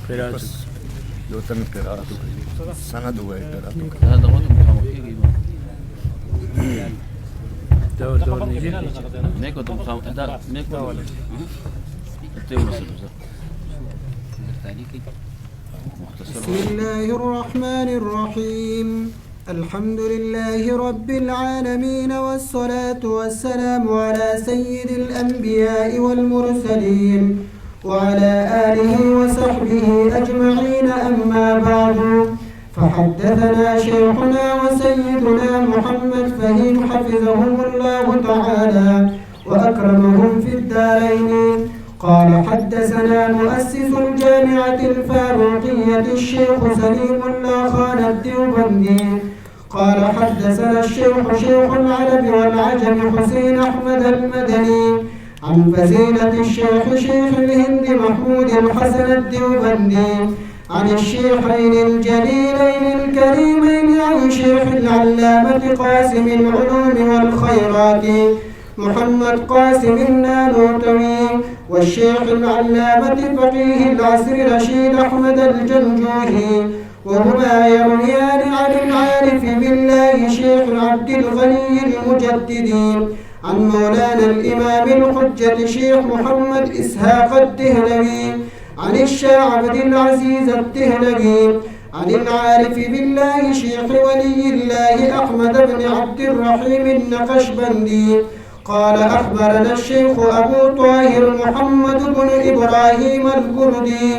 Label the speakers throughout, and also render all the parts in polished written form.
Speaker 1: قراءة
Speaker 2: بس لو تم قراءته سند وقراءته
Speaker 3: هذا هو المقام
Speaker 1: دور نيجي
Speaker 3: ميكو تمقام هذا ميكو التومس
Speaker 4: بسم الله الرحمن الرحيم الحمد لله رب العالمين والصلاة والسلام على سيد الأنبياء والمرسلين وعلى آله وصحبه أجمعين أما بعد فحدثنا شيخنا وسيدنا محمد فهيم حفظهم الله تعالى وأكرمهم في الدارين قال حدثنا مؤسس الجامعة الفاروقية الشيخ سليم الله خان الديوبندي قال حدثنا الشيخ شيخ العرب والعجم حسين أحمد المدني عن فزيلة الشيخ شيخ الهند محمود حسن الديوبندي عن الشيخين الجليلين الكريمين عن شيخ العلامة قاسم العلوم والخيرات محمد قاسم النانوتوي والشيخ العلامة فقيه العصر رشيد أحمد الجنجوهي وهما يرويان عن العارف بالله شيخ عبد الغني المجددي عن مولانا الإمام الحجة شيخ محمد إسحاق الدهلوي عن الشيخ عبد العزيز الدهلوي عن العارف بالله شيخ ولي الله أحمد بن عبد الرحيم النقشبندي قال أخبرنا الشيخ أبو طاهر محمد بن إبراهيم البردي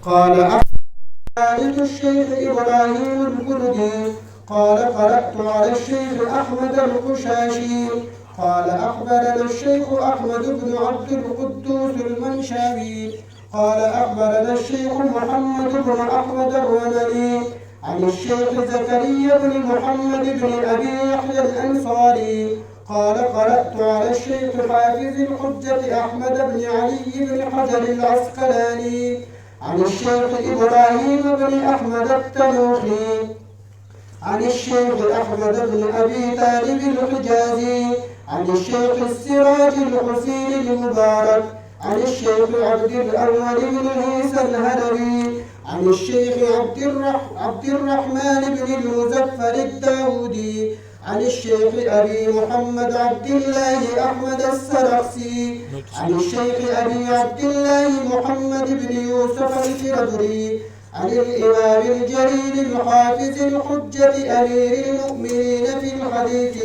Speaker 4: قال أخبرنا الشيخ إبراهيم البردي قال قرأت على الشيخ أحمد القشاشي قال أخبرنا الشيخ أحمد بن عبد القدوس المنشاوي قال أخبرنا الشيخ محمد بن أحمد الرملي عن الشيخ زكريا بن محمد بن أبي يحيى الأنصاري قال قرأت على الشيخ حافظ الحجة أحمد بن علي بن حجر العسقلاني عن الشيخ إبراهيم بن أحمد التنوخي عن الشيخ أحمد بن أبي طالب الحجازي عن الشيخ السراج الحسين المبارك عن الشيخ عبد الأول بن عيسى الهروي عن الشيخ عبد الرحمن بن المزفر الداودي عن الشيخ أبي محمد عبد الله أحمد السرخسي عن الشيخ أبي عبد الله محمد بن يوسف الفردري عن الإمام الجليل الحافظ الحجة أمير المؤمنين في الحديث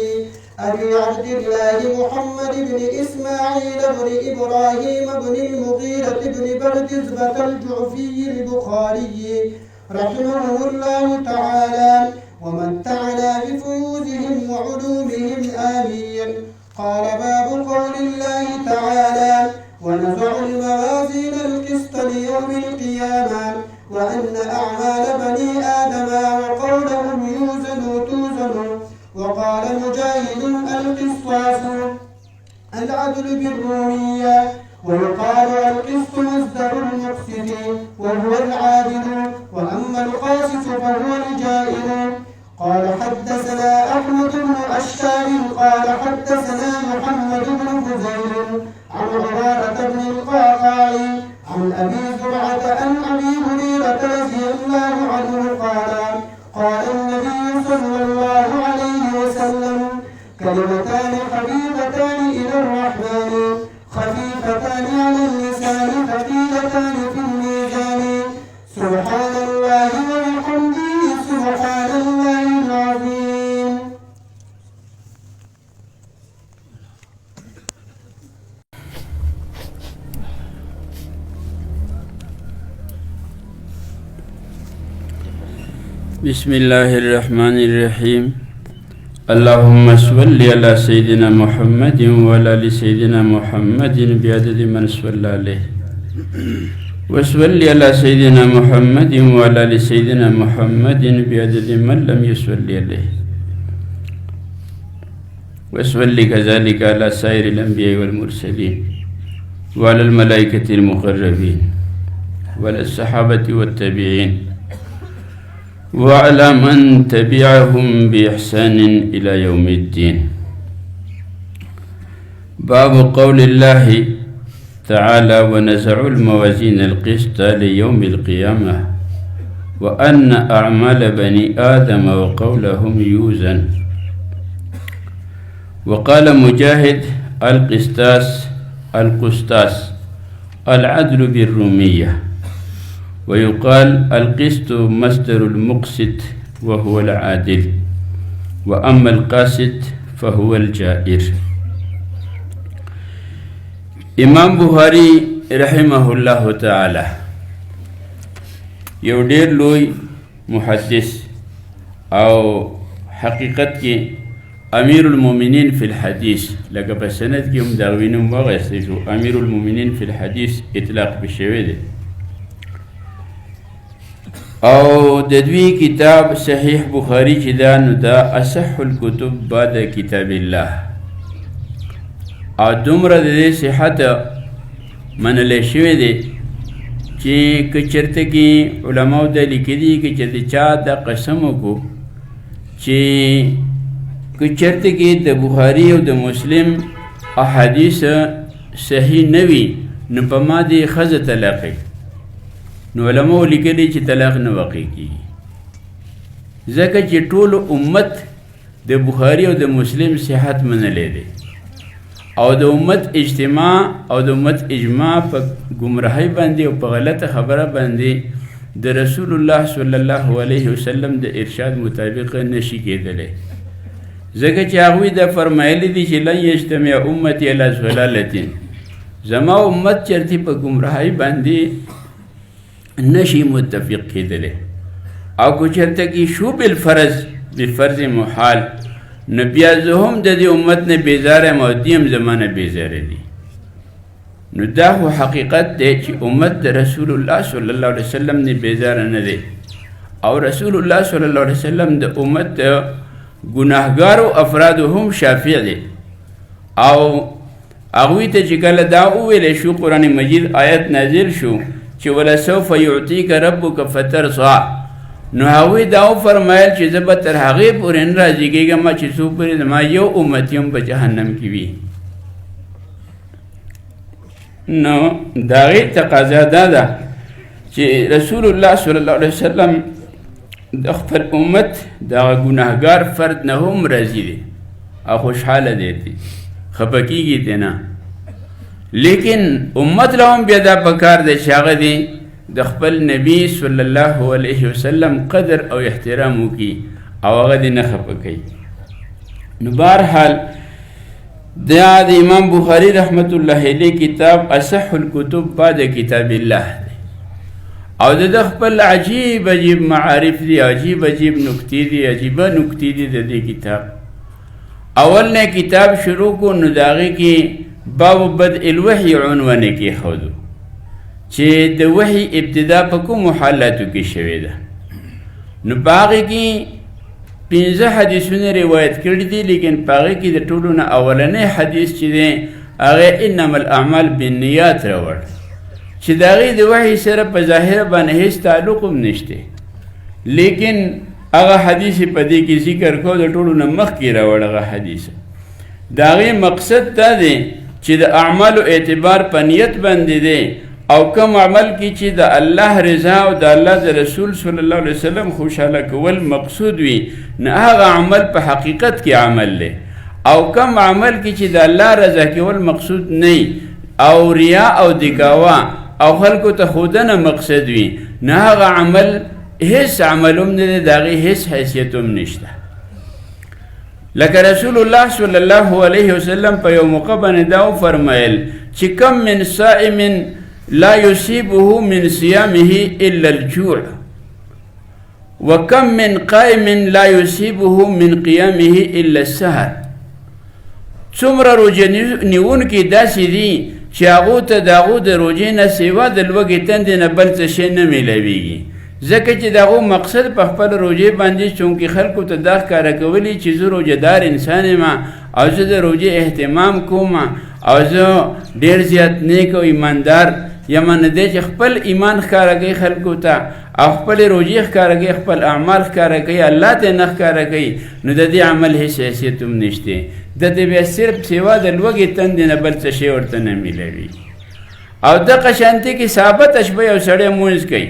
Speaker 4: أبي عبد الله محمد بن إسماعيل بن إبراهيم بن المغيرة بن بردزبة الجعفي البخاري رحمه الله تعالى ومتعنا بفيوزهم وعلومهم آمين. قال باب قول الله تعالى ونضع الموازين القسط ليوم القيامة وأن أعمال بني آدم وقولهم يوزن توزن. وقال مجاهد القسطاس العدل بالرومية ويقال القسط مصدر المقسط وهو العادل وأما القاسط فهو الجائر. قال حدثنا أحمد بن أشكال قال حدثنا محمد بن فزيل عن عبادة بن القعقاع عن أبي زرعة عن أبي هريرة رضي الله عنه قال قال النبي صلى الله عليه وسلم كلمتان حبيبتان إلى الرحمن خفيفتان على اللسان ثقيلتان في الميزان سبحان الله وبحمده سبحان الله العظيم.
Speaker 1: بسم الله الرحمن الرحيم. اللهم صل على سيدنا محمد وعلى آل سيدنا محمد بعدد من صلى عليه وصل على سيدنا محمد وعلى آل سيدنا محمد بعدد من لم يصل عليه وصل كذلك على سائر الأنبياء والمرسلين وعلى الملائكة المقربين وعلى الصحابة والتابعين وعلى من تبعهم بإحسان إلى يوم الدين. باب قول الله تعالى ونزع الموازين القسط ليوم القيامة وأن أعمال بني آدم وقولهم يوزن. وقال مجاهد القسطاس العدل بالرومية، ويقال القسط مصدر المقسط وهو العادل، وأما القاسط فهو الجائر. امام بخاری رحمه الله تعالی یو ډیر لوی محدث او حقیقت کې امیر المؤمنین فی الحدیث، لکه په سند کې هم دا وینم واغستی شو امیر المؤمنین فی الحدیث اطلاق بشوی دی. او د دوی کتاب صحیح بخاری چې دا نو دا اصح الکتب بعد کتاب الله، او دومره د دې صحت منلی شوی دی چې که چېرته کې علماو دا لیکلي که چېرته چا دا قسم وکړو چې که چېرته کې د بخاري او د مسلم احادیث صحیح نه وي نو په ما دې ښځه طلاقوي، نو علماو لیکلي چې طلاق نه واقع کېږي، ځکه چې ټول امت د بخاري او د مسلم صحت منلی دی، او د امت اجتماع او د امت اجماع په گمراهی باندې او په غلطه خبره باندې د رسول الله صلی الله علیه وسلم د ارشاد مطابق نشي کېدلی، ځکه چې هغوی دا فرمایلی دي چې لن یجتمع امتی علی ضلالة، زما امت چرته په گمراهی باندې نشي متفق کېدلی، او که چرته کې شو بالفرض محال نو بیا زه هم د دې امت نه بیزاره یم او دوی هم زما نه بیزاره دي. نو دا خو حقیقت دی چې امت د رسول الله صلی الله علیه وسلم نه بیزاره نه دی، او رسول الله صلی الله علیه وسلم د امت د ګناهګارو افرادو هم شافع دی. او هغوی ته چې کله دا وویلی شو قرآن مجید آیت نازل شو چې ولسوف یعطیک ربک فترضی، نو هغوی دا وفرمایل چې زه به تر هغې پورې نه راضي کېږم چې څو پورې زما یو امتی هم په جهنم کې وي. نو د هغې تقاضا دا ده چې رسول الله صلی الله علیه وسلم د خپل امت دغه ګناهګار فرد نه هم راضي دی او خوشحاله دی، خفه کېږي ترې نه، لیکن امت له هم بیا دا پکار دی چې هغه دی د خپل نبی صلی الله علیه وسلم قدر او احترام وکړي او هغه دې نه خفه کوي. نو بهرحال دا د امام بخاری رحمت الله علیه کتاب اصح الکتب بعد کتاب الله دی، او د خپل عجیب معارف دی، عجیب نکتې دي، عجیبه نکتې دي د دې کتاب. اول نه کتاب شروع کو نو د هغې کې باب بدء الوحی عنوان یې کېښودو چې د وحی ابتدا په کومو حالاتو کې شوې ده. نو په هغې کې 15 حدیثونه روایت کړي دي، لیکن په هغې کې د ټولو نه اولنی حدیث چې دی هغې انما الاعمال بالنیات راوړ، چې د هغې د وحی سره په ظاهره باندې هېڅ تعلق هم نشته، لیکن هغه حدیث په دې کې ذکر کو د ټولو نه مخکې راوړ. هغه حدیث د هغې مقصد دا دی چې د اعمالو اعتبار په نیت باندې دی، او کم عمل کی چې د الله رضا او د الله د رسول صلی الله علیه وسلم خوشحاله کول مقصود وي نه هغه عمل په حقیقت کې عمل دی، او کم عمل کی چې د الله رضا کول مقصود نه او ریا او دکاوا او خلکو ته ښودنه مقصد وي نه هغه عمل هیڅ عمل هم نه دی، د هغې هیڅ حیثیت هم نشته. لکه رسول الله صلی الله علیه وسلم په یو موقع باندې دا وفرمیل چې کم من صائم لا يصيبه من صيامه إلا الجوع وكم من قائم لا يصيبه من قيامه إلا السهر. څومره روژه نیونکي داسې دي چې هغو ته د هغو د روژې نه سوا د لوږې تندې نه بل څه شی نه میلاویږي، ځکه چې د هغو مقصد په خپل روژې باندې چونکې خلکو ته دا ښکاره کولی چې زه روژهدار انسان یم او زه د روژې اهتمام کوم او زه ډېر زیات نیک او ایماندار یم، نه دی چې خپل ایمان ښکاره کوي خلکو ته او خپل روژې ښکاره کوي، خپل اعمال ښکاره کوي، الله ته نه ښکاره کوي، نو د دې عمل هېڅ حیثیت هم نشته، د دې بیا صرف سوا د لوږې تندې نه بل څه شی ورته نه میلاوي. او دغه شانتي کې ثابت شپه یو سړی مونځ کوي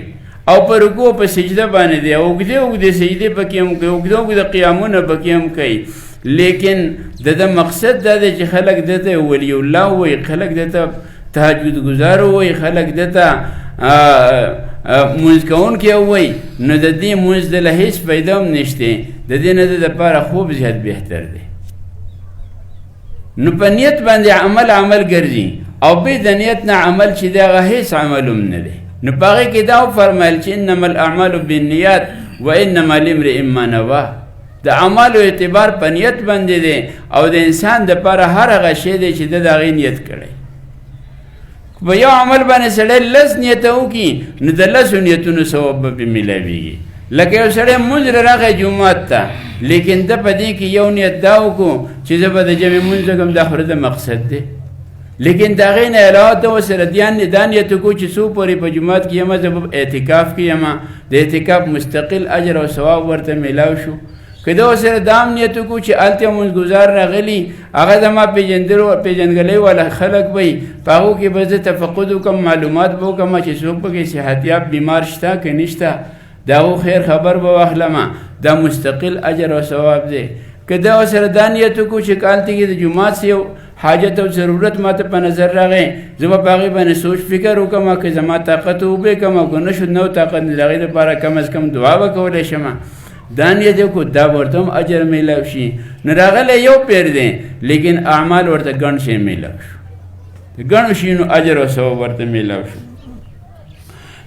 Speaker 1: او په رکوع په سجده باندې دی اوږدې اوږدې سجدې پکې هم کوي اوږده اوږده قیامونه پکې هم کوي لیکن د مقصد دا دی چې خلک دته ولی الله وایي خلک دته تهجد گزار وایي خلک دته مونځ کوونکی وایي نو د دې مونځ دله هېڅ فایده هم نشته د دې نه د دپاره خوب زیات بهتر دی نو په نیت باندې عمل ګرځي او بې د نیت نه عمل چې دی هغه هېڅ عمل هم نه دی نو په هغې کې دا وفرمیل چې انما الاعمال بالنیات و انما لامرئ ما نوی د اعمالو اعتبار په نیت باندې دی او د انسان دپاره هر هغه شی دی چې د د هغې نیت کړی په یو عمل باندې سړی لس نیته وکړي نو د لسو نیتونو ثواب به پرې میلاویږي لکه یو سړی مونځ راغی جومات ته لیکن ده په دې کې یو نیت دا وکړو چې زه به د جمع مونځ وکړم دا خو د مقصد دی لیکن د هغې نه علاوه ته ورسره دا نیت وکړو چې څو پورې په جومات کې یم زه به اعتکاف کې یم د اعتکاف مستقل اجر او ثواب ورته میلاو شو که ده ورسره دا هم نیت وکړو چې هلته مونځګزار راغلي هغه زما پېژندګلۍ والا خلک به وي په هغو کې به زه تفقد وکړم معلومات به وکړم چې څوک پکې صحتیاب بیمار شته که نشته د هغو خیر خبر به واخلمه دا مستقل اجر او ثواب دی که ده ورسره دا نیت وکړو چې که هلته کې د جومات یو حاجت او ضرورت ماته په نظر راغی زه به په هغې باندې سوچ فکر وکړم که زما طاقت وبې کړم او که نه شو نو طاقت د هغې دپاره کم از کم دعا به کولی شم دا نیت وکړو دا به ورته هم اجر میلاو شي نو راغلی یو پیر دی لیکن اعمال ورته ګڼ شی میلاو شو د ګڼو شیانو اجر او ثواب ورته میلاو شو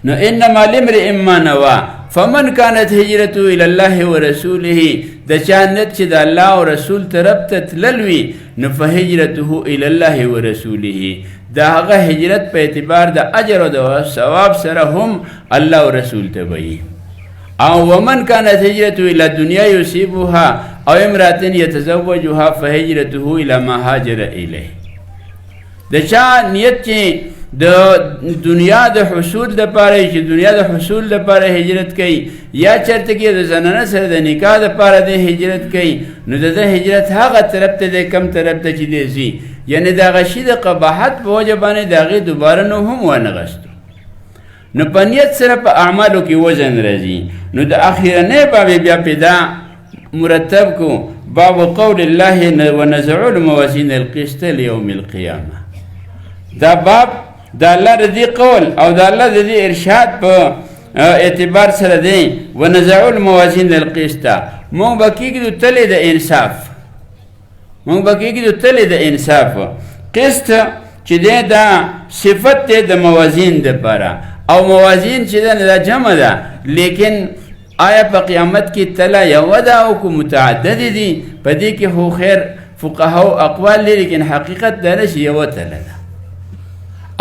Speaker 1: نو انما لامرئ ما نوی فمن كانت هجرته الى الله ورسوله د چا نیت چې د الله او رسول طرف ته تلل وي نو فهجرته الى الله ورسوله د هغه هجرت په اعتبار د اجر او د ثواب سره هم الله او رسول ته وي او ومن كانت هجرته الى الدنيا يصيبها او امرأة يتزوجها فهجرته الى ما هاجر اليه د چا نیت چې د دنیا د حصول دپاره چې دنیا د حصول دپاره هجرت کوي یا چېرته کې د زنانه سره د نکاح دپاره د هجرت کوي نو د ده هجرت هغه طرف ته دی کم طرف ته چې دی ځي یعنې د هغه شي د قباحت په وجه باندې د هغې دوباره نو هم وانغستو نو په نیت سره په اعمالو کې وزن راځي نو د اخرنۍ باب بیا پیدا مرتب کو باب قول الله ونزع الموازین القسط لیوم القیامه دا باب د الله د دې قول او د الله د دې ارشاد په اعتبار سره دی ونزع الموازین القسط مونږ به کېږدو تلې د انصاف مونږ به کېږدو تلې د انصاف قسط چې دی دا صفت دی د موازین دپاره او موازین چې ده دا جمع ده لیکن آیا په قیامت کې تله یوه ده او که متعددې دي په دې کې خو خیر فقهاو اقوال لري لیکن حقیقت دا ده چې یوه تله ده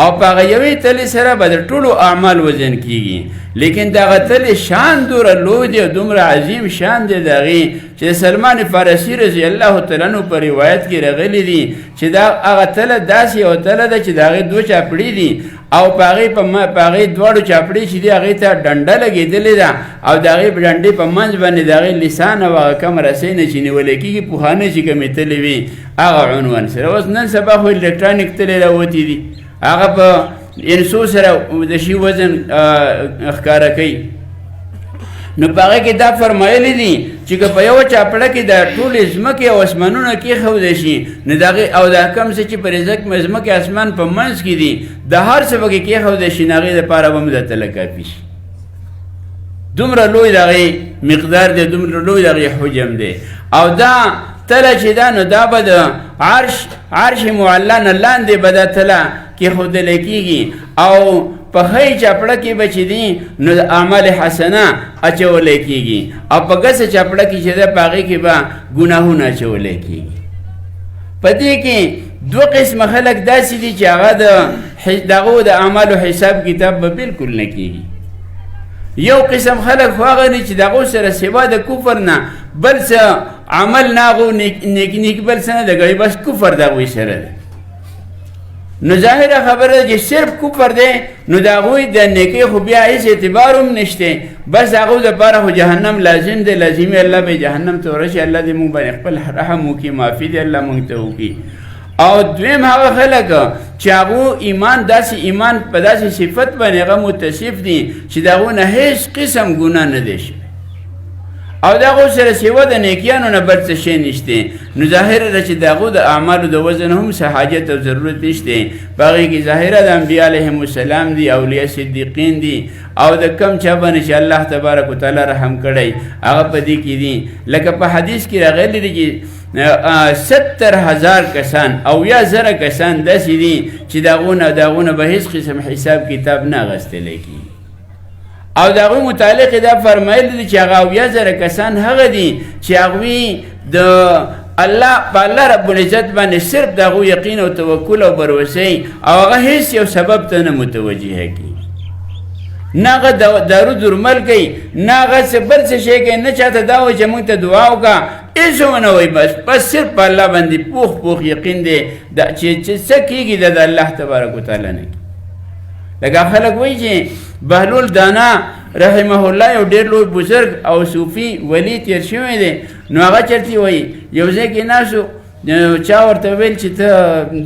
Speaker 1: او په هغه یوې تلې سره به د ټولو اعمال وزن کېږي لیکن د هغه تلې شان دومره لوی دی او دومره عظیم شان دی د هغې چې د سلمان فارسي رضی الله تعالی عنه په روایت کې راغلی دي چې دا هغه تله داسې یوه تله ده چې د هغې دوه چاپړې دي او په هغې دواړو چاپړې چې دي هغې ته ډنډه لګېدلې ده او د هغې په ډنډې په منځ باندې د هغې لسان او هغه کم رسۍ نه چې نیولی کېږي پخوانۍ چې کومې تلې وي هغه عنوان سره اوس نن سبا خو الکترانیک تلې راوتې دي هغه په انسو سره د شي وزن ښکاره کوي نو په هغې کې دا فرمایلی دي چې که په یوه چاپړه کې د ټولې ځمکې او اسمانونه کېښودی شي نو د هغې او دا کم څه چې په ځمکې اسمان په منځ کې دي د هر څه پکې کېښودی شي نو هغې دپاره به هم دا تله کافي شي دومره لوی د هغې مقدار دی دومره لوی د هغې حجم دی او دا تله چې دا نو دا به د عرش معلا نه لاندې به دا تله کېښودلی کېږي او په ښۍ چاپړه کې به چې دي نو د اعمال حسنه اچولی کېږي او په ګسه چاپړه کې چې ده په هغې کې به ګناهونه اچولی کېږي په دې کې دوه قسمه خلک داسې دي چې هغه د هغو د اعمالو حساب کتاب به بلکل نه کېږي یو قسم خلک خو هغه دي چې د هغو سره سوا د کفر نه بل څه عمل نه هغو نیک بل څه نه ده ګړی بس کفر د هغوی سره ده نو ظاهره خبره ده چې صرف کفر دی نو د هغوی د نیکۍ خو بیا هېڅ اعتبار هم نشته بس د هغو دپاره خو جهنم لازم دی لازمي الله به جهنم ته ورشي الله دې مونږ باندې خپل رحم وکړي معافي دې الله مونږ ته وکړي او دویم هغه خلک چې هغه ایمان داسې ایمان په داسې صفت باندې هغه متصف دي چې د هغو نه هیڅ قسم ګناه نه دی شوی او د هغو سره سوا د نیکیانو نه بل څه شی نشته. نو ظاهره ده چې د هغو د اعمالو د وزن هم څه حاجت او ضرورت نشته. په هغې کې ظاهره د انبیا علیهم السلام دي، اولیاء صدیقین دي، او د کم چا باندې چې الله تبارک وتعالی رحم کړی هغه په دې کې دي. لکه په حدیث کې راغلی دی چې 70,000 کسان او 10,000 کسان داسې دي چې د هغو نه به هېڅ قسم حساب کتاب نه اخیستلی کېږي. او د هغوی متعلق دا فرمایلی دي چې هغه 10,000 کسان هغه دي چې هغوی د الله په الله رب العزت باندې صرف د هغو یقین او توکل او بروسۍ او هغه هېڅ یو سبب ته نه متوجه کېږي، نه هغه دارو درمل کوي، نه هغه څه بل څه شی کوي، نه چاته دا وایي چې موږ ته دعا وکړه، هېڅ ونه وایي. بس صرف په الله باندې پوخ یقین دی چې څه کېږي د الله تبارک وتعالی نه. لکه خلک وایي چې بهلول دانا رحمه الله یو ډېر لوی بزرګ او صوفي ولی تېر شوی دی. نو هغه چېرته وایي یو ځای کې ناستو، چا ورته ویل چې ته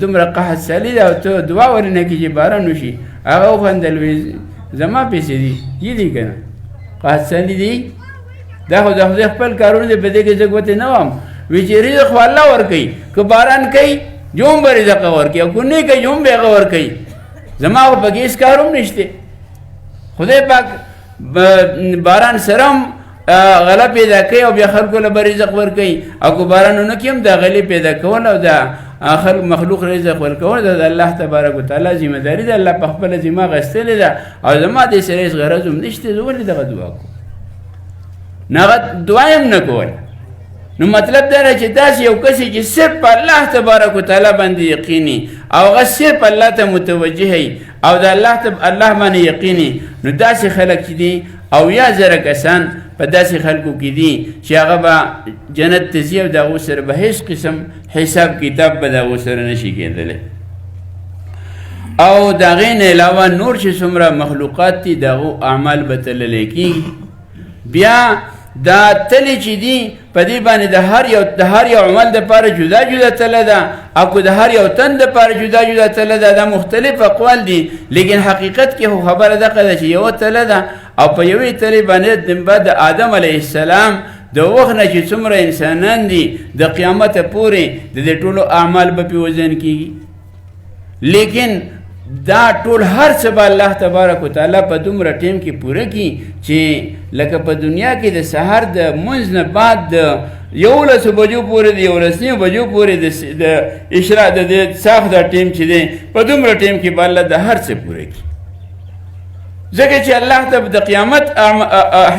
Speaker 1: دومره قحط سالی ده او ته دعا ولې نه کړې چې باران وشي؟ هغه وخندل وایي زما پیسې دي یې دي که نه قحط سالی دي، دا خو د خدای خپل کارونه دی، په دې کې زه ګوتې نه وم. وایي چې رزق خو الله ورکوي، که باران کوي جو هم به رزق ورکوي او که نه کوي جو هم به هغه ورکوي. زما خو پکې هېڅ کار هم نشته. خدای پاک باران سره هم غله پیدا کوي او بیا خلکو له به رزق ورکوي، او که باران ونه کړي هم د غلې پیدا کول او د خلق مخلوق رزق ورکول د الله تبارک وتعالی ذمه داري ده. الله په خپله ذمه اخیستلې ده او زما دې سره هېڅ غرض هم نشته، زه ولې دغه دعا کوم؟ نه هغه دعا هم نه کوله. نو مطلب دا دی چې داسې یو کس چې صرف په الله تبارک وتعالی باندې یقیني او هغه صرف الله ته متوجه او د الله باندې یقیني، نو داسې خلک چې دي او 10,000 کسان په داسې خلکو کې دي چې هغه به جنت ته ځي او د هغو سره به هېڅ قسم حساب کتاب به د هغو سره نشي کېدلی. او د هغې نه علاوه نور چې څومره مخلوقات دي د هغو اعمال به تللی کېږي. بیا دا تلې چې دي په دې باندې د هر یو عمل دپاره جدا جدا تله ده، او که د هر یو تن دپاره جدا جدا تله ده، دا مختلف اقوال دي، لیکن حقیقت کې خو خبره دغه ده چې یوه تله ده او په یوې تلې باندې بعد د آدم علیه السلام د وخت نه چې څومره انسانان دي د قیامته پورې د دې ټولو اعمال به پې وزن کېږي. لیکن دا ټول هر څه به الله تبارک وتعالی په دومره ټیم کې پوره کړي چې لکه په دنیا کې د سهار د لمونځ نه بعد د 11 بجو پورې د 11 بجو پورې د اشراق د ساخت د ټیم چې دی په دومره ټیم کې به الله د هر څه پوره کړي. ځکه چې الله ته د قیامت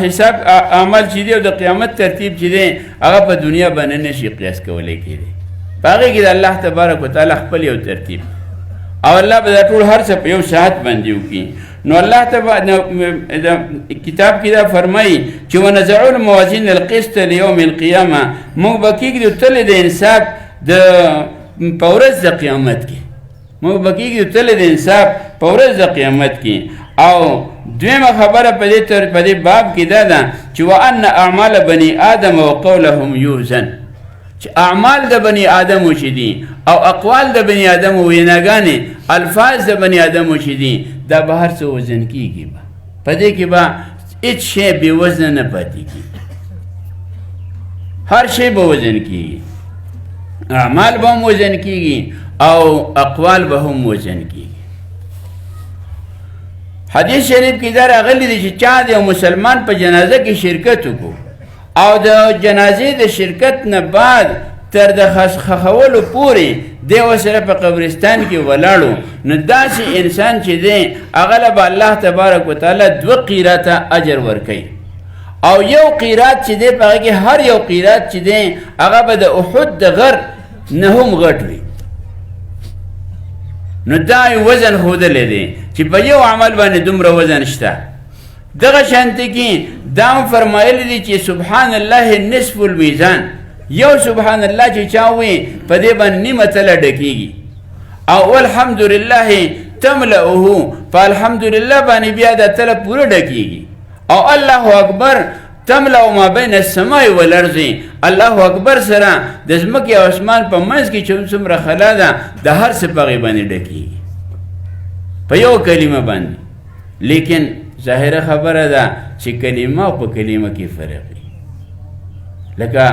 Speaker 1: حساب عمل چې دی او د قیامت ترتیب چې دی هغه په دنیا باندې نشي قیاس کولی کېدی. په هغې کې د الله تبارک وتعالی خپل یو ترتیب او الله به دا ټول هر څه په یو ساعت باندې وکړي. نو الله کتاب کې دا فرمایي چې ونزعوا الموازین القسط لیوم القیامه، موږ به کېږدو تلې د انصاف په ورځ د قیامت کې، موږ به کېږدو تلې د انصاف په ورځ د قیامت کې. او دویمه خبره په دې باب کې دا ده چې وان اعمال بني آدم وقولهم یوزن، چې اعمال د بني آدمو چې دي او اقوال د بني آدمو ویناګانې الفاظ د بني آدمو چې دي دا به هر څه وزن کېږي، په دې کې به هېڅ شی بې وزنه نه پاتې کېږي، هر شی به وزن کېږي، اعمال به هم وزن کېږي او اقوال به هم وزن کېږي. حدیث شریف کې دا راغلی دی چې چا د یو مسلمان په جنازه کې شرکت وکړو او د جنازې د شرکت نه بعد تر د خښولو پورې دی ورسره په قبرستان کې ولاړو، نو داسې انسان چې دی هغه له به الله تبارک وتعالی 2 قیراته اجر ورکوي، او یو قیرات چې دی په هغه کې هر یو قیرات چې دی هغه به د احد د غر نه هم غټ وي. نو دا وزن ښودلی دی چې په یو عمل باندې دومره وزن شته. دغه شانتې کې دا هم فرمایلی دی چې سبحان الله نصف المیزان، یو سبحان الله چې چا وایي په دې باندې نیمه تله ډکېږي، او الحمدلله تملأه، په الحمدلله باندې بیا دا تله پوره ډکېږي، او الله اکبر تملأ ما بین السماء والارض الله اکبر سره د ځمکې او اسمان په منځ کې چې څومره خلا ده د هر څه په هغې باندې ډکېږي په یو کلمه باندې. لیکن ظاهره خبره ده چې کلمه او په کلمه کې فرق وي. لکه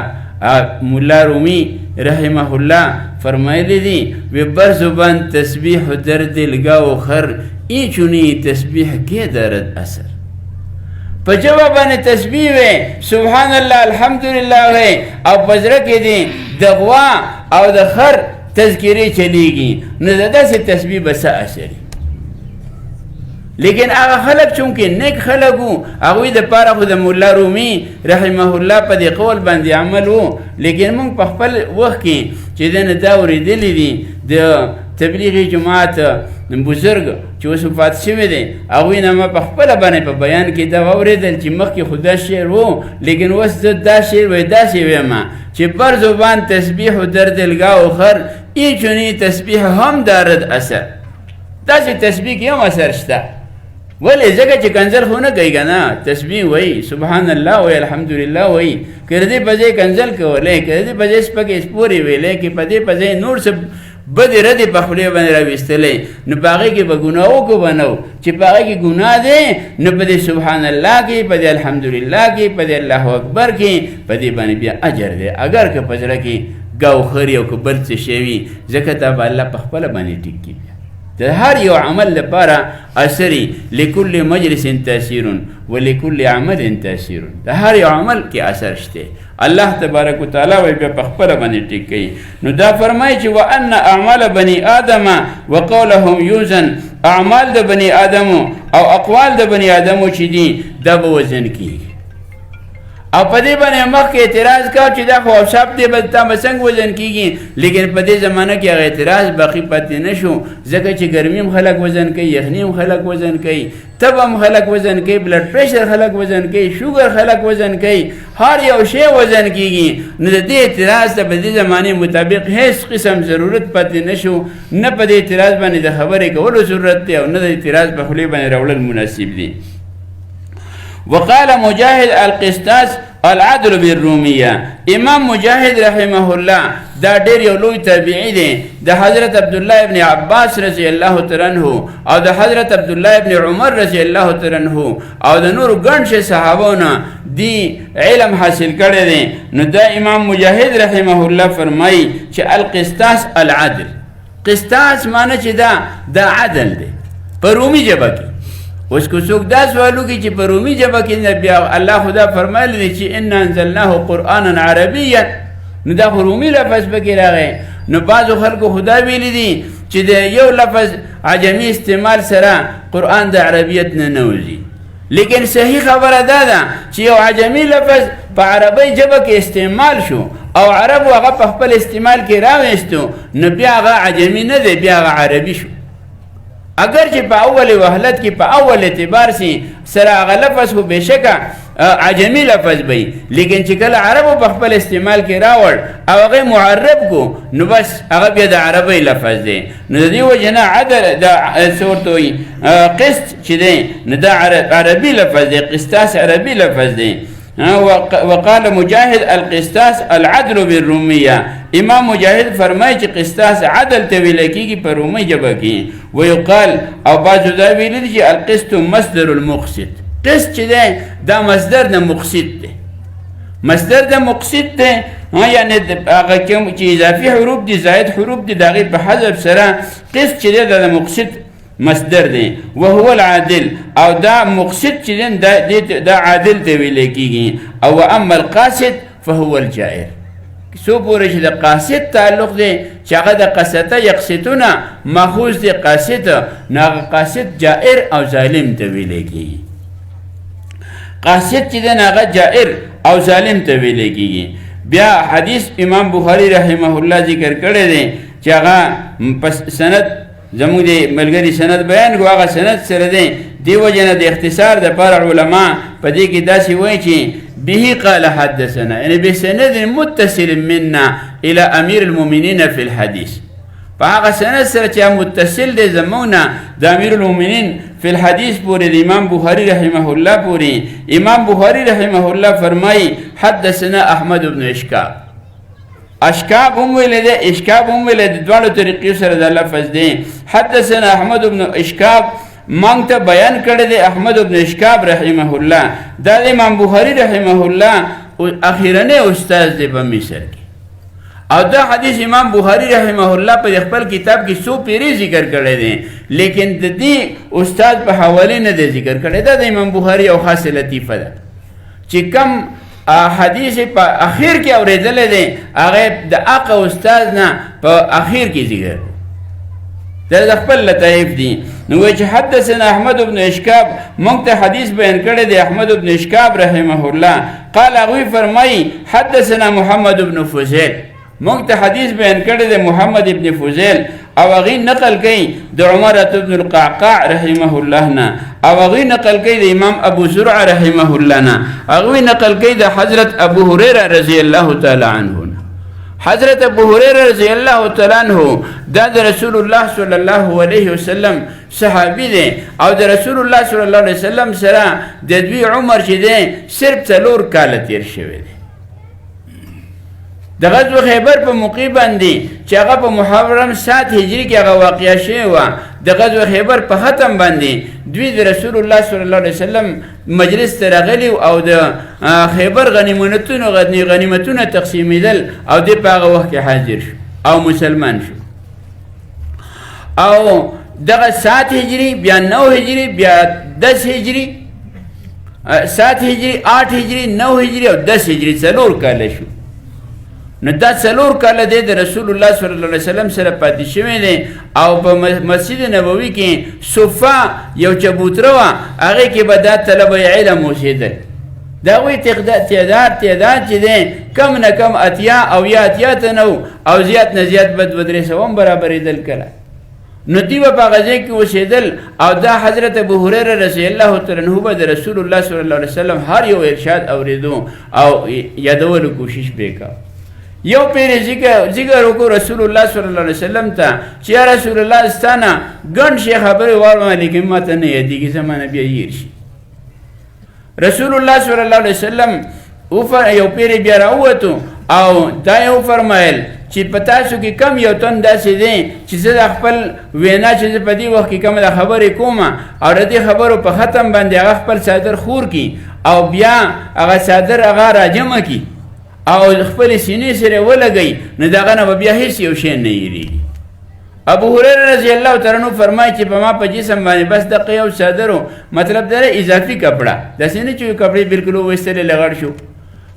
Speaker 1: مولا رومی رحمه الله فرمایلی دي وی بر زبان تسبیح و در دلگاه و خر این چونی تسبیح که دارد اثر. په جواب باندې تسبیح وي سبحان الله الحمدلله وي او په زړه کې دي د غوا او د خر تذکرې چلیږي نو د داسې تسبیح به څه اثر. لیکن هغه خلک چونکې نیک خلک وو هغوی دپاره خو د مولا رومي رحمه الله په دې قول باندې عمل وو. لیکن موږ په خپل وخت کې چې دی نه دا اورېدلي دي د تبلیغي جماعت بزرګ چې اوس وفات شوی دی هغوی نه ما په خپله باندې په بیان کې دا واورېدل چې مخکې خو دا شعر وو لیکن اوس زه دا شعر وی داسې ویم چې بر زبان تسبیح و در دلگاه و خر این چونی تسبیح هم دارد اثر. داسې تسبیح کې هم اثر شته. ولې ځکه چې کنځل خو نه کوي که نه تسبیح وایي سبحان الله وایي الحمدلله وایي که د دې په ځای کنځل کولی که د دې په ځای سپکې سپورې ویلی که په دې په ځای نور څه بدې ردې په خولې باندې راویستلی نو په هغې کې به ګناه وکړو به نه و چې په هغې کې ګناه دی نو په دې سبحان الله کې په دې الحمدلله کې په دې الله اکبر کې په دې باندې بیا اجر دی اگر که په زړه کې ګوخري او که بل څه شی وي ځکه دا به الله په خپله باندې ټیک کړي. د هر یو عمل لپاره اثري لكل مجلس تاثیر ولكل عمل تاثیر د هر یو عمل کې اثر شته. الله تبارک وتعالی وی په خپل باندې ټیک کوي. نو دا فرمایي چې وان اعمال بني ادم وقولهم يوزن اعمال د بني ادم او اقوال د بني ادم چې دي دا به وزن کیږي. او په دې باندې مخکې اعتراض کاو چې دا خو اوصاف دی به تا به څنګه وزن کېږي لیکن په دې زمانه کې هغه اعتراض باقي پاتې نه شو ځکه چې ګرمي هم خلک وزن کوي یخني هم خلک وزن کوي تب هم خلک وزن کوي بلډ پریشر خلک وزن کوي شوګر خلک وزن کوي هر یو شی وزن کېږي. نو د دې اعتراض ته په دې زمانې مطابق هیڅ قسم ضرورت پاتې نه شو نه په دې اعتراض باندې د خبرې کولو ضرورت دی او نه د اعتراض په خولې باندې راوړل مناسب دي. وقال مجاهد القسطاس العدل بالروميه امام مجاهد رحمه الله دا ډېر یو لوی تابعی دی د حضرت عبدالله ابن عباس رضی الله تعالی عنه او د حضرت عبدالله ابن عمر رضی الله تعالی عنه او د نورو ګڼ شي صحابو نه دی علم حاصل کړی دی. نو دا امام مجاهد رحمه الله فرمایي چې القسطاس العدل قسطاس معنی چې دا عدل دی په رومي ژبه کې. اوس که څوک دا سوالو کې چې په رومي ژبه کې بیا الله خدا فرمایلی دی چې انا انزلناه قرآنا عربیا نو دا خو رومي لفظ پکې راغی. نو بعضو خلکو خدا ویلی دي چې د یو لفظ عجمي استعمال سره قرآن د عربیت نه نوځي. لیکن صحیح خبره دا ده چې یو عجمي لفظ په عربی ژبه کې استعمال شو او عربو هغه په خپل استعمال کې راویستو نو بیا هغه عجمي نه دی بیا هغه عربي شو. اگر چې په اول وهلت کې په اول اعتبار سي سره هغه لفظ خو بېشکه عجمي لفظ وي لیکن چې کله عربو په خپل استعمال کې راوړ او هغه معرب کو نو بس هغه بیا د عربی لفظ دی. نو د دې وجه نه عدل دا څه ورته وایي قسط چې دی نو دا عربي لفظ دی قسطاس عربي لفظ دی. وقال مجاهد القسطاس العدل بالروميه امام مجاهد فرمایي چې قسطاس عدل ته ویل کېږي په رومي ژبه کې. ويقال او بعضو دا ویلي دي چې القسط مصدر المقسط قسط چې دی دا مصدر د مقسط دی مصدر د مقسط دی یعنی هغه کوم چې اضافي حروف دي زائد حروف دي د هغې په حذف سره قسط چې دی دا د مقسط مصدر دی. وهو العادل او دا مقسط چې دی دا عادل ته ویل کېږي. او اما القاسط فهو الجائر سو پورې چې د قاسط تعلق دی چې هغه د قسطه یقسطونه ماخوذ دی قاسط نو هغه قاسط جائر او ظالم ته ویل کېږي. قاسط چې دی هغه جائر او ظالم ته ویل کېږي. بیا حدیث امام بخاری رحمه الله ذکر کړی دی چې هغه سند زموږ د ملګري سند بیان کو هغه سند سره دی دی وجه نه د اختصار دپاره علما په دې کې داسې وایي چې به قال حدثنا یعنی بسند متصل منا الى امیر المؤمنین فی الحدیث په هغه سند سره چې متصل دی زمونه د امیر المؤمنین فی الحدیث پورې د امام بخاری رحمه الله پورې امام بخاری رحمه الله فرمایي حدثنا احمد بن اشکاب اشکاب هم ویل دی اشکاب هم ویل دی دواړو طریقې سره د لفظ دی حدثنا احمد بن اشکاب مونږ ته بیان کړی دی احمد بن اشکاب رحمه الله دا د امام بخاری رحمه الله اخیرنی استاد دی په مصر کې او دا حدیث امام بخاری رحمه الله په خپل کتاب کې 100 پیری ذکر کړی دی لیکن د دې استاد په حواله نه دی ذکر کړی دا د امام بخاری او خاصه لطیفه ده چې کم حدیث په اخر کې اوریدل دي هغه د اقا استاد نه په اخر کې ذکر دا خپل لطیف دي نو چې حدثنا احمد بن اشکاب مونږ ته حدیث بیان کړی دی احمد بن اشکاب رحمه الله قال هغه فرمایي حدثنا محمد بن فضیل مونږ ته حدیث بیان کړی دی محمد ابن فضیل او هغه نقل کوي د عمره بن القعقاع رحمه الله نه او هغه نقل کوي د امام ابو زرع رحمه الله نه هغه نقل کوي د حضرت ابو هريره رضی الله تعالی عنه حضرت ابو هريره رضی الله تعالی عنه د رسول الله صلی الله علیه وسلم صحابي دی او د رسول الله صلی الله علیه وسلم سره د دوی عمر چې دی صرف 4 کال تیر شوی دی د غزوه خیبر په موقع باندې چې هغه په محرم 7 هجری کې هغه واقعیا شوی و د غزوه خیبر په ختم باندې دوی د رسول الله صلی الله علیه وسلم مجلس ته راغلي او د خیبر غنیمتونه تقسیمېدل او د په هغه وخت کې حاضر شو او مسلمان شو او دغه 7 هجری بیا 9 هجری بیا 10 هجری 7 هجری 8 هجری 9 هجری او 10 هجری 4 کال شو نو دا 4 کال دی د رسول الله صلی الله علیه وسلم سره پاتې شوی دی او په مسجد نبوي کې صفه یو چبوتره وه هغې کې به دا طلبه علم اوسېدل د هغوی تعداد چې دی کم نه کم 80 او یا 80 تنه او زیات نه زیات به 200 هم برابرېدل کله نو دوی به په هغه ځای کې اوسېدل او دا حضرت ابو هریره رضی الله تعالی عنه به د رسول الله صلی الله علیه وسلم هر یو ارشاد اورېدو او یادولو کوشش به یې کوه یو پیر ذکر وکړو رسول الله صلی الله علیه وسلم ته چې یا رسول الله ستانه ګڼ شی خبرې واورم لیکن ماته نه یادېږي زمانه بیا هیر شي رسول الله صلی الله علیه وسلم یو پیر بیا راووتو او دا یې وفرمایل چې په تاسو کې کم یو تن داسې دی چې زه د خپل وینا چې زه په دې وخت کې کومه خبرې کومه او د دې خبرو په ختم باندې هغه خپل صادر خور کړي او بیا هغه صادر هغه راجمع کړي او خپل سینې سره ولګي نو دغه نه بیا هیڅ یو شی نه یریږي ابو هريره رضی الله تعالی عنہ فرمایي چې په ما په جسم باندې بس دغه یو صادرو مطلب دا اضافي کپڑا د سینې چې کپڑے بالکل وستل لغړ شو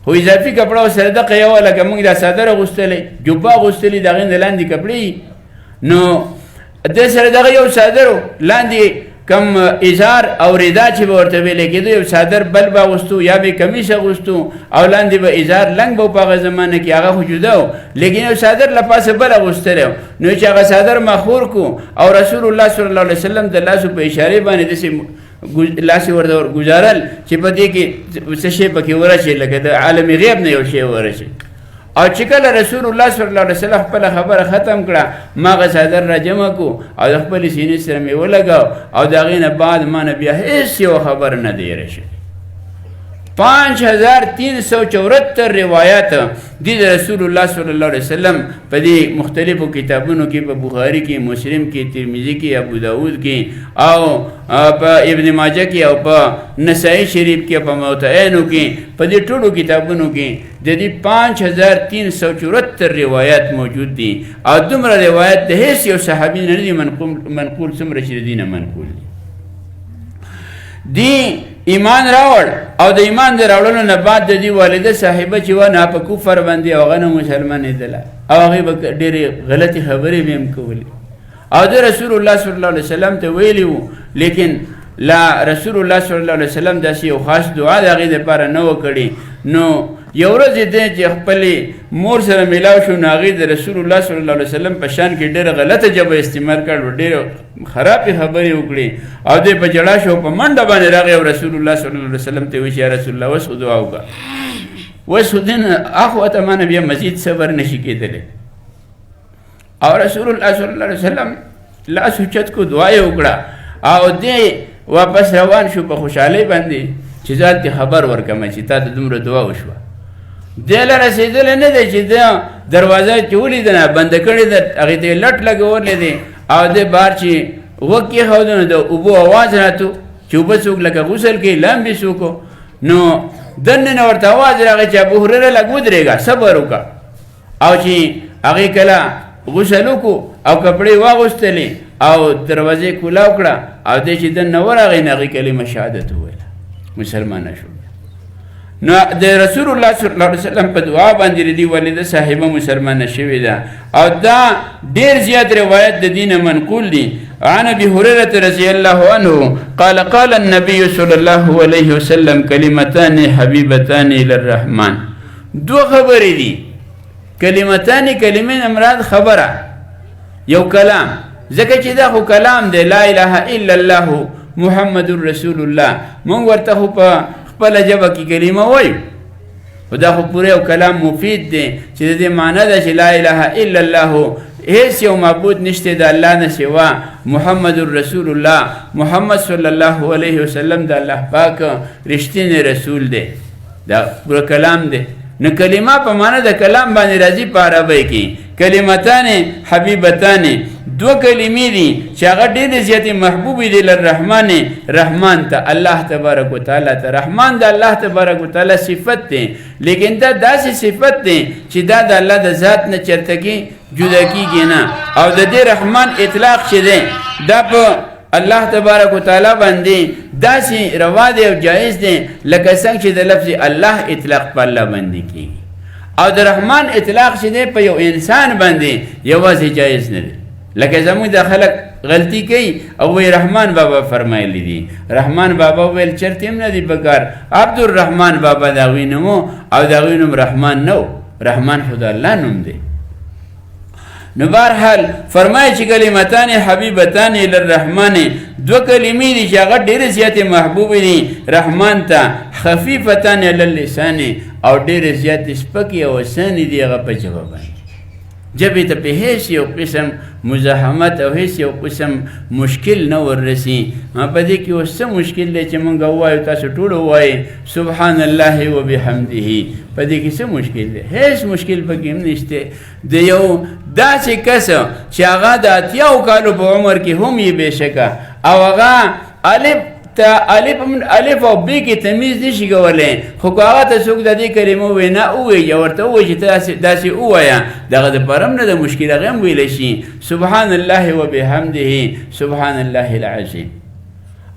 Speaker 1: خو اضافي کپڑا سره دغه یو لکه موږ دا صادر غوستلې جوبا غوستلې دغه نه لاندې کپڑے نو د سره دغه یو صادرو لاندې کم ازار او ردا چې به ورته ویل کېده یو صادر بل به اغوستو یا به کمیس اغوستو او لاندې به ازار لنګ به په هغه زمانه کې هغه خو جدا و لیکن یو صادر له پاسه بل اغوستلی و نو چې هغه صادر مخور کو او رسول الله صلی الله علیه وسلم د لاسو په اشارې باندې داسې لاس یې ورته ګزارل چې په دې کې څه شی پکې ورشي لکه د عالم غیب نه یو شی ورشي او چې کله رسول الله صلی الله علیه وسلم خپل خبره ختم کړه ما هغه صادر را جمع کو او د خپل سینې سره مې ولګاو او د هغې نه بعد ما نه بیا هېڅ یو خبر نه دی رسېدلی 5374 روایات دي د رسول الله صلی الله علیه وسلم په دې مختلفو کتابونو کې په بخاري کې مسلم کې ترمذي کې ابو داود کې او په ابن ماجه کې او په نسائی شریف کې په موطئینو کې په دې ټولو کتابونو کې د دې 5374 روایات موجود دي او دومره روایت د هیڅ یو صحابي نه دي منقول څومره چې د دې نه منقول دي ایمان راوړ او د ایمان د راوړلو نه بعد د دې والده صاحبه چې وه نه په کفر باندې او هغه نه مسلمانېدله او هغې به ډېرې غلطې خبرې به هم کولې او د رسول الله صلی الله علیه وسلم ته ویلي وو لیکن لا رسول الله صلی الله علیه وسلم داسې یو خاص دعا د هغې دپاره نه وه کړې نو یو ورځ دی چې خپلې مور سره میلاو شو نو هغې د رسول الله صلی الله علیه وسلم په شان کې ډېره غلطه ژبه استعمال کړ ډېرې خرابې خبرې وکړې او دی په جړا شو په منډه باندې راغی او رسول الله صلی الله علیه وسلم ته وایي چې یا رسول الله اوس خو دعا وکړه اوس خو دې نه اخواته ما نه بیا مزید صبر نشي کېدلی او رسول الله صلی الله علیه وسلم لاس اوچت کو دعا یې وکړه او دې واپس روان شو په خوشحالۍ باندې چې ځان ته خبر ورکړم چې تا ته دومره دعا وشوه دې له رسېدلی نه دی چې دا دروازه چې ولیدله بنده کړې ده هغې ته یې لټ لګولی دی او دې بهر چې غوږ کېښودو نو د اوبو اواز راتو چې اوبه څوک لکه غسل کوي لامبې څوک نو دننه ورته اواز راغی چې ابوهریره لږ ودرېږه صبر وکړه او چې هغې کله غسل وکړو او کپړې واغوستلې او دروازې کولاو کړه او دې چې دننه ورغی نو هغې کلمه شهادت وویله مسلمانه شو نو د رسول الله صلی الله علیه وسلم په دعا باندې ردی والده صاحبه مسلمانه شوې ده او دا ډېر زیات روایت د دینه منقول دي عن ابي هريره رضي الله عنه قال قال النبي صلى الله عليه وسلم كلمتان حبيبتان الى الرحمن دو خبرې دي کلمتان کلمې مراد خبره یو کلام ځکه چې دا خو کلام دی لا اله الا الله محمد رسول الله مونږ ورته خو په خپله ژبه کې کلمه وایو خو دا خو پوره یو کلام مفید دی چې د دې معنی ده چې لا اله الا الله هیڅ یو معبود نشته د الله نه سوا محمد رسول الله محمد صلی الله علیه وسلم د الله پاک رښتینی رسول دی دا پوره کلام دی نو کلمه په معنی د کلام باندې راځي په عربی کې کلمتان حبیبتان دو کلمې دي چې هغه ډېرې زیاتې محبوبې دي للرحمن رحمان ته الله تبارک وتعالی ته رحمان د الله تبارک وتعالی صفت دی لیکن دا داسې صفت دی چې دا د الله د ذات نه چېرته کې جدا کېږي نه او د دې رحمان اطلاق چې دی دا په الله تبارک وتعالی باندې داسې روا دی او جایز دی لکه څنګه چې د لفظ الله اطلاق په الله باندې کېږي او د رحمان اطلاق چې دی په یو انسان باندې یوازې جایز نه دی لکه زموږ د خلک غلطي کوي او وی رحمان بابا فرمایلی دي رحمان بابا ویل چرته هم نه دی پکار عبدالرحمن بابا د هغوی نوم او د هغوی نوم رحمان نه و رحمان خو د الله نوم دی نو بهرحال فرمایي چې کلمتان حبیبتان للرحمن دو کلمې دي چې هغه ډېرې زیاتې محبوبې دي رحمان ته خفیفتان للسان او ډېرې زیاتې سپکې او اسانې دي هغه په ژبه باندې جبې ته په هیڅ یو قسم مزاحمت او هیڅ یو قسم مشکل نه وررسي په دې کې اوس څه مشکل دی چې مونږ ووایو تاسو ټول ووایئ سبحان الله وبحمده په دې کې څه مشکل دی هیڅ مشکل پکې هم نشته د یو داسې کس چې هغه د 80 کالو په عمر کې هم یې بېشکه او هغه الف او بی کې تمیز نشي کولی خو که هغه ته څوک د دې کلمو وینا ووایي یا ورته ووایي چې ته داسې ووایه دغه دپاره هم نه د مشکل هغې هم ویلی شي سبحان الله وبحمده سبحان الله العظیم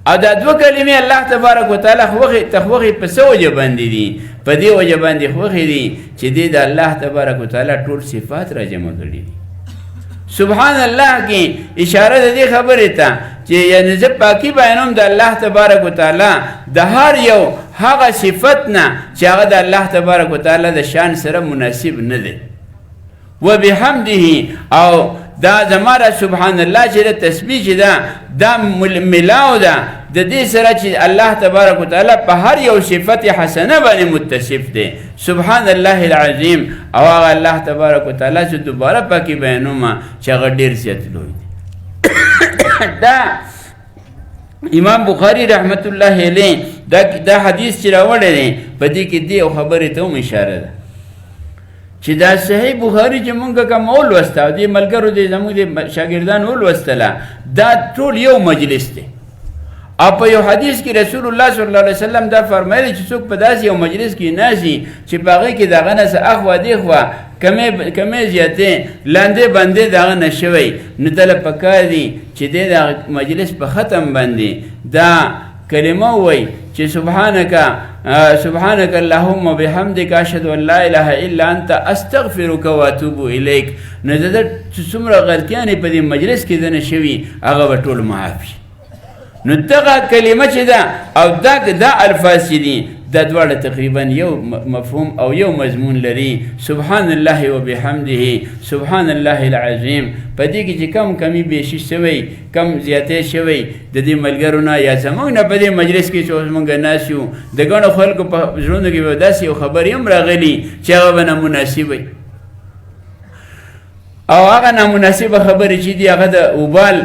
Speaker 1: او دا دوه کلمې الله تبارک وتعالی خوښې په څه وجه باندې دي په دې وجه باندې خوښې دي چې دې د الله تبارک وتعالی ټول صفات را جمع کړي دي سبحان الله کې اشاره د دې خبرې ته چې یعنی زه پاکي بیانوم د الله تبارک وتعالی د هر یو هغه صفت نه چې هغه د الله تبارک وتعالی د شان سره مناسب نه دی وبحمده او دا زماره سبحان الله چې د تسبیح چې دا ملاو ده د دې سره چې الله تبارک وتعالی په هر یو صفت حسنه باندې متصف دی سبحان الله العظیم او هغه الله تبارک وتعالی چې دوباره پاکي بیانوم چې هغه ډېر زیات لوی دی دا امام بخاری رحمت الله علیه دا حدیث چې راوړی دی په دې کې دې خبرې ته هم اشاره ده چې دا صحیح بخاری چې مونږ کوم ولوسته او دې ملګرو دې زموږ د شاګردانو ولوستله دا ټول یو مجلس دی او په یو حدیث کې رسول الله صلی الله علیه وسلم دا فرمایلی چې څوک په داسې یو مجلس کې ناسي چې په هغې کې د هغه نه څه اخوا دېخوا کمې زیاتې لاندې باندې د هغه نه شوی نو دله پکار دي چې دی د مجلس په ختم باندې دا کلمه ووایي چې سبحانك اللهم وبحمدك اشهد ان لا اله الا انت استغفرك واتوب اليك نو د څومره غلطیانې په دې مجلس کې دنه شوي هغه به ټول معاف شي نو دغه کلمه چې ده او دا الفاظ چې دي دا دواړه تقریبا یو مفهوم او یو مضمون لري سبحان الله وبحمده سبحان الله العظیم په دې کې چې کم کمی بیشي شوی کم زیاتې شوی د دې ملګرو نه یا زموږ نه په دې مجلس کې چې اوس موږ ناست یو د ګڼو خلکو په زړونو کې به داسې یو خبرې هم راغلي چې هغه به نامناسب وي او هغه نامناسبه خبرې چې دي هغه د وبال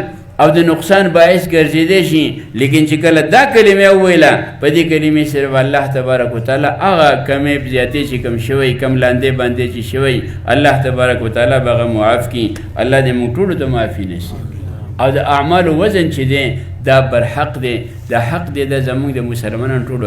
Speaker 1: او د نقصان باعث ګرځېدی شي لیکن چې کله دا کلمې وویله په دې کلمې صرف الله تبارک وتعالی هغه کمې زیاتې چې کم شوی کم لاندې باندې چې شوی الله تبارک وتعالی به هغه معاف کړي الله دې موږ ټولو ته معافي نصیب او د اعمالو وزن چې دی دا برحق دی دا حق دی دا زموږ د مسلمانانو ټولو